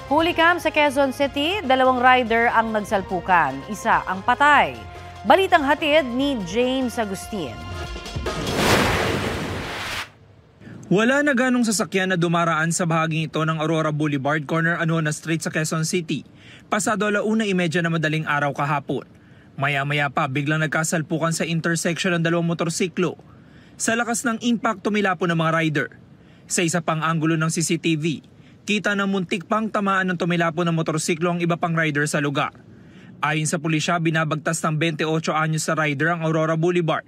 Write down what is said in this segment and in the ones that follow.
Hulikam sa Quezon City, 2 rider ang nagsalpukan, isa ang patay. Balitang hatid ni James Agustin. Wala na ganong sasakyan na dumaraan sa bahaging ito ng Aurora Boulevard, corner Anona Street sa Quezon City. Pasado 1:30 na madaling araw kahapon. Maya-maya pa biglang nagkasalpukan sa intersection ng dalawang motorsiklo. Sa lakas ng impact tumilapon ng mga rider. Sa isa pang anggulo ng CCTV, kita na muntik pang tamaan ng tumilapon ng motorsiklo ang iba pang rider sa lugar. Ayon sa pulisya, binabagtas ng 28 anyos sa rider ang Aurora Boulevard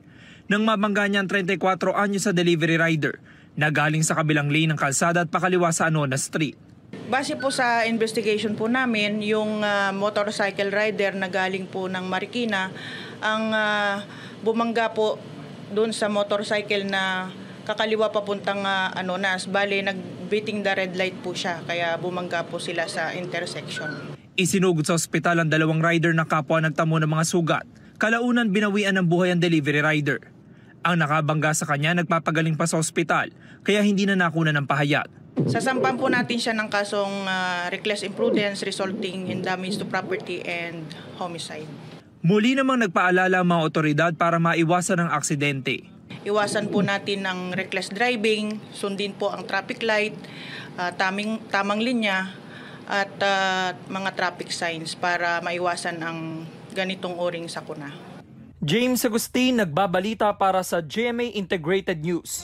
nang mabangga niya ang 34 anyos sa delivery rider na galing sa kabilang lane ng kalsada at pakaliwa sa Anona Street. Base po sa investigation po namin, yung motorcycle rider na galing po ng Marikina ang bumangga po doon sa motorcycle na kakaliwa papuntang Anonas. Bale, nag-beating the red light po siya, kaya bumangga po sila sa intersection. Isinugod sa ospital ang 2 rider na kapwa nagtamo ng mga sugat. Kalaunan binawian ng buhay ang delivery rider. Ang nakabangga sa kanya nagpapagaling pa sa ospital, kaya hindi na nakuna ng pahayag. Sasampan po natin siya ng kasong reckless imprudence resulting in damage to property and homicide. Muli namang nagpaalala ang mga otoridad para maiwasan ang aksidente. Iwasan po natin ang reckless driving, sundin po ang traffic light, tamang linya at mga traffic signs para maiwasan ang ganitong uring sakuna. James Agustin, nagbabalita para sa GMA Integrated News.